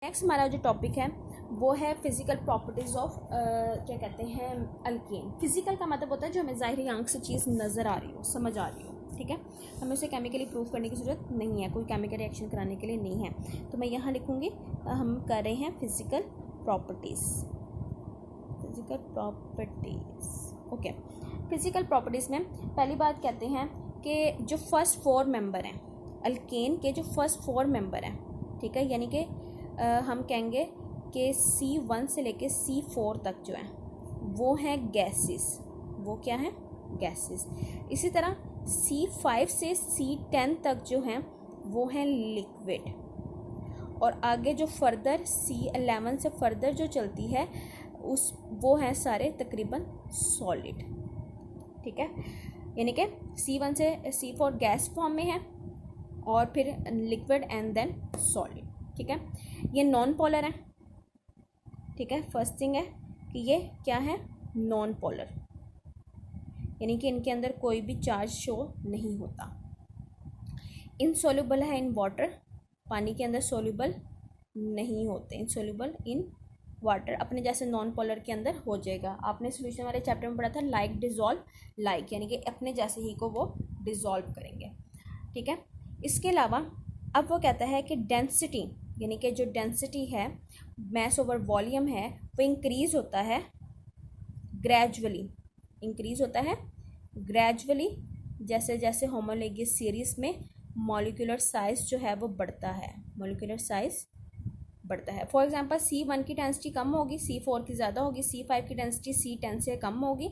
Next हमारा जो topic है वो है फिजिकल प्रॉपर्टीज़ ऑफ क्या कहते हैं अल्केन। फिजिकल का मतलब होता है जो हमें ज़ाहिरी आंख से चीज़ नज़र आ रही हो, समझ आ रही हो, ठीक है। हमें उसे केमिकली प्रूव करने की ज़रूरत नहीं है, कोई केमिकल रिएक्शन कराने के लिए नहीं है। तो मैं यहाँ लिखूँगी हम कर रहे हैं physical properties, okay. Physical properties में पहली बात कहते हैं कि जो फर्स्ट 4 मेंबर हैं अल्केन के, जो फर्स्ट 4 मेंबर हैं, ठीक है, यानी कि हम कहेंगे कि C1 से लेके C4 तक जो है वो हैं गैसेस। वो क्या है? गैसेस। इसी तरह C5 से C10 तक जो हैं वो हैं लिक्विड। और आगे जो फर्दर C11 से फर्दर जो चलती है उस वो हैं सारे तकरीबन सॉलिड, ठीक है। यानी कि C1 से C4 गैस फॉर्म में है और फिर लिक्विड एंड देन सॉलिड, ठीक है। ये नॉन पोलर है, ठीक है। फर्स्ट थिंग है कि ये क्या है? नॉन पोलर, यानी कि इनके अंदर कोई भी चार्ज शो नहीं होता। इनसोल्यूबल है इन वाटर, पानी के अंदर सोल्यूबल नहीं होते। इनसोल्यूबल इन वाटर, अपने जैसे नॉन पोलर के अंदर हो जाएगा। आपने सॉल्यूशन वाले चैप्टर में पढ़ा था लाइक डिजॉल्व लाइक, यानी कि अपने जैसे ही को वो डिजॉल्व करेंगे, ठीक है। इसके अलावा अब वो कहता है कि डेंसिटी, यानी कि जो डेंसिटी है मैस ओवर वॉल्यूम है वो इंक्रीज़ होता है ग्रेजुअली, इंक्रीज़ होता है ग्रेजुअली जैसे जैसे होमोलोगस सीरीज़ में मॉलिक्यूलर साइज जो है वो बढ़ता है, मॉलिक्यूलर साइज बढ़ता है। फॉर एग्जांपल C1 की डेंसिटी कम होगी, C4 की ज़्यादा होगी, C5 की डेंसिटी C10 से कम होगी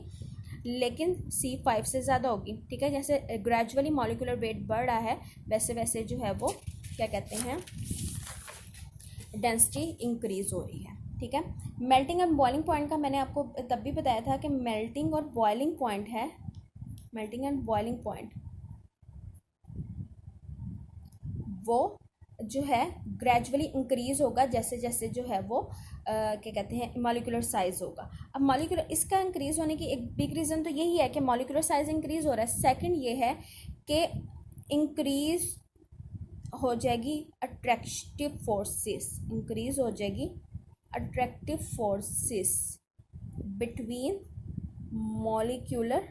लेकिन C5 से ज़्यादा होगी, ठीक है। जैसे ग्रेजुअली मॉलिक्यूलर वेट बढ़ रहा है वैसे वैसे जो है वो क्या कहते हैं डेंसिटी इंक्रीज़ हो रही है, ठीक है। मेल्टिंग एंड बॉइलिंग पॉइंट का मैंने आपको तब भी बताया था कि मेल्टिंग और बॉइलिंग पॉइंट है, मेल्टिंग एंड बॉइलिंग पॉइंट वो जो है ग्रेजुअली इंक्रीज़ होगा जैसे जैसे जो है वो क्या कहते हैं मॉलिक्यूलर साइज होगा। अब मॉलिक्यूलर इसका इंक्रीज़ होने की एक बिग रीज़न तो यही है कि मॉलिक्यूलर साइज इंक्रीज़ हो रहा है। सेकंड ये है कि इंक्रीज़ हो जाएगी अट्रैक्टिव फोर्सेस, इंक्रीज़ हो जाएगी attractive forces between molecular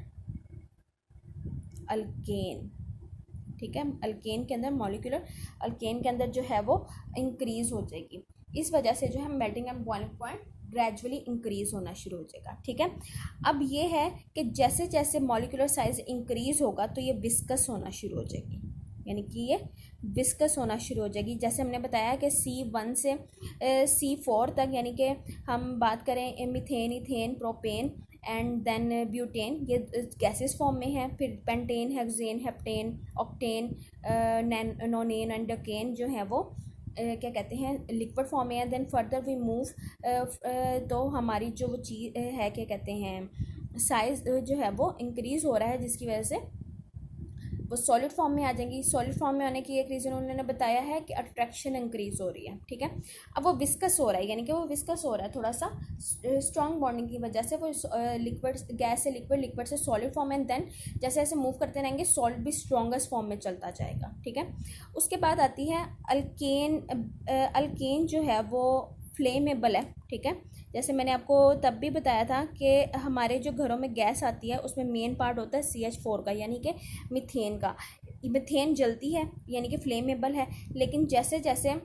alkane, ठीक है। अल्केन के अंदर मॉलिक्यूलर अल्केन के अंदर जो है वो इंक्रीज़ हो जाएगी। इस वजह से जो है melting and boiling point gradually increase होना शुरू हो जाएगा, ठीक है। अब ये है कि जैसे जैसे मॉलिक्यूलर साइज इंक्रीज़ होगा तो ये विस्कस होना शुरू हो जाएगी, यानी कि ये विस्कस होना शुरू हो जाएगी। जैसे हमने बताया कि C1 से C4 तक, यानी कि हम बात करें methane, ethane, propane and then butane, ये गैसेस फॉर्म में है। फिर pentane, hexane, heptane, octane, nonane and decane जो है वो क्या कहते हैं लिक्विड फॉर्म में है। देन फर्दर वी मूव तो हमारी जो वो चीज़ है क्या कहते हैं साइज जो है वो इंक्रीज़ हो रहा है जिसकी वजह से वो सॉलिड फॉर्म में आ जाएंगी। सॉलिड फॉर्म में आने की एक रीज़न उन्होंने बताया है कि अट्रैक्शन इंक्रीज़ हो रही है, ठीक है। अब वो विस्कस हो रहा है, यानी कि वो विस्कस हो रहा है थोड़ा सा स्ट्रॉन्ग बॉन्डिंग की वजह से। वो लिक्विड गैस से लिक्विड, लिक्विड से सॉलिड फॉर्म एंड देन जैसे जैसे मूव करते रहेंगे सॉलिड भी स्ट्रॉन्गेस्ट फॉर्म में चलता जाएगा, ठीक है। उसके बाद आती है अल्केन। अल्केन जो है वो फ्लेमेबल है, ठीक है। जैसे मैंने आपको तब भी बताया था कि हमारे जो घरों में गैस आती है उसमें मेन पार्ट होता है CH4 का, यानी कि मीथेन का। मीथेन जलती है यानी कि फ्लेमेबल है, लेकिन जैसे जैसे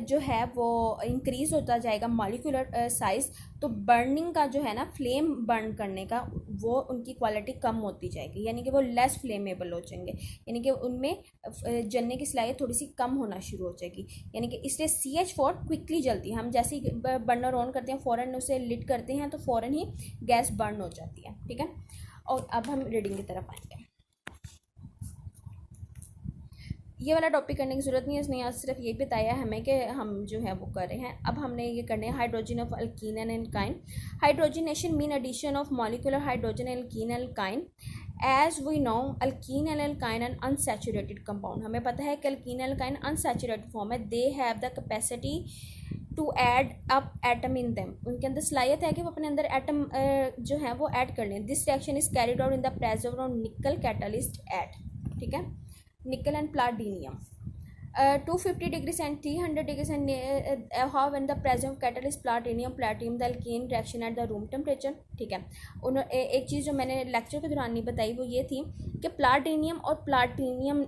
जो है वो इंक्रीज़ होता जाएगा मॉलिक्यूलर साइज़ तो बर्निंग का जो है ना फ्लेम बर्न करने का वो उनकी क्वालिटी कम होती जाएगी, यानी कि वो लेस फ्लेमेबल हो जाएंगे, यानी कि उनमें जलने की सलाहियत थोड़ी सी कम होना शुरू हो जाएगी। यानी कि इसलिए CH4 क्विकली जलती है। हम जैसे ही बर्नर ऑन करते हैं फ़ौरन उसे लिट करते हैं तो फ़ौरन ही गैस बर्न हो जाती है, ठीक है। और अब हम रीडिंग की तरफ आएंगे। ये वाला टॉपिक करने की ज़रूरत नहीं है, इसने यहाँ सिर्फ ये बताया हमें कि हम जो है वो कर रहे हैं। अब हमने ये करने हैं hydrogen of alkene and alkyne. Hydrogenation mean addition of molecular hydrogen alkene alkyne. As we know alkene and alkyne and unsaturated compound, हमें पता है कि अल्कीन एल्काइन अनसैचुरेटेड फॉर्म है। They have the capacity to add up atom in them, उनके अंदर सलाहियत है कि वो अपने अंदर एटम जो है वो ऐड कर लें। This reaction is carried out in the presence of nickel catalyst at, ठीक है, nickel and platinum. 250 degree cent 300 degree cent how when the presence of catalyst platinum platinum the alkane reaction at the room temperature. ठीक है, एक चीज़ जो मैंने lecture के दौरान नहीं बताई वो ये थी कि प्लाटिनियम और प्लाटिनियम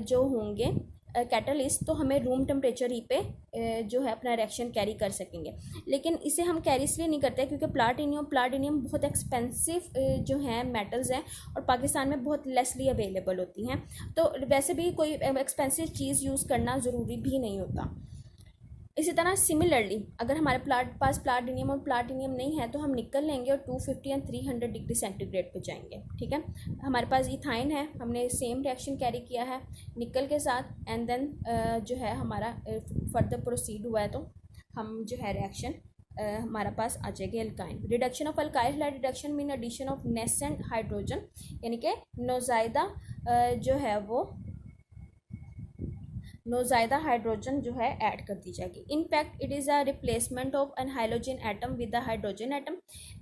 जो होंगे कैटलिस्ट तो हमें रूम टेम्परेचर ही पे जो है अपना रिएक्शन कैरी कर सकेंगे, लेकिन इसे हम कैरी इसलिए नहीं करते क्योंकि प्लाटिनियम बहुत एक्सपेंसिव जो हैं मेटल्स हैं और पाकिस्तान में बहुत लेसली अवेलेबल होती हैं, तो वैसे भी कोई एक्सपेंसिव चीज़ यूज़ करना ज़रूरी भी नहीं होता। इसी तरह सिमिलरली अगर हमारे पास प्लाटिनियम और प्लाटिनियम नहीं है तो हम निकल लेंगे और 250 एंड 300 डिग्री सेंटीग्रेड पे जाएंगे। ठीक है, हमारे पास इथाइन है, हमने सेम रिएक्शन कैरी किया है निकल के साथ एंड देन जो है हमारा फर्दर प्रोसीड हुआ है तो हम जो है रिएक्शन हमारा पास आ जाएगी alkyne. Reduction of alkyl reduction mean addition of nascent hydrogen, यानी कि नौज़ायदा जो है वो नौज़ायदा हाइड्रोजन जो है ऐड कर दी जाएगी। In fact it is a replacement of an hydrogen atom with the hydrogen atom.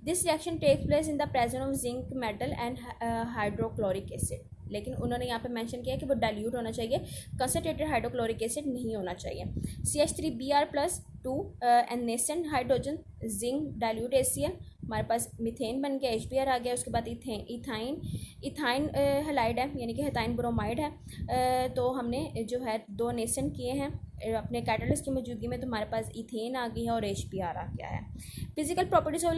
This reaction take place in the presence of zinc metal and hydrochloric acid, लेकिन उन्होंने यहाँ पे मेंशन किया कि वो डाइल्यूट होना चाहिए, कंसनट्रेटेड हाइड्रोक्लोरिक एसिड नहीं होना चाहिए। CH3Br+2 and nascent hydrogen zinc dilute HCl, हमारे पास मीथेन बन गया, HBr आ गया, उसके बाद इथाइन हेलाइड है यानी कि इथाइन ब्रोमाइड है। तो हमने जो है 2 नेसेंट किए हैं अपने कैटलिस्ट की मौजूदगी में, तो हमारे पास इथेन आ गई है और HBr आ गया है। Physical properties of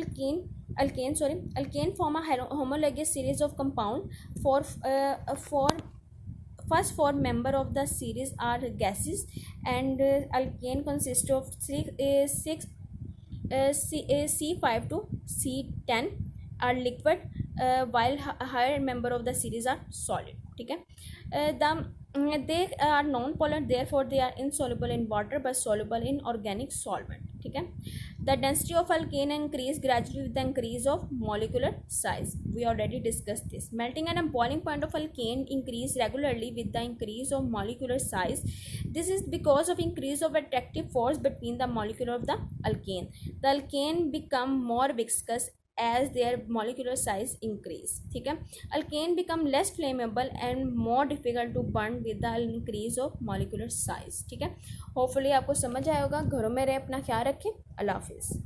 alkane form a homologous series of compound first 4 member of the series are gases and alkane consists of C5 to C10 are liquid while higher member of the series are solid. ठीक है, they are non-polar, therefore they are insoluble in water but soluble in organic solvent. ठीक है, the density of alkane increase gradually with the increase of molecular size. We already discussed this. Melting and boiling point of alkane increase regularly with the increase of molecular size. This is because of increase of attractive force between the molecule of the alkane. The alkane become more viscous as their molecular size increase. ठीक है, alkane become less flammable and more difficult to burn with the increase of molecular size. ठीक है, hopefully आपको समझ आया होगा। घरों में रहे, अपना ख्याल रखें। अल्लाह हाफिज़।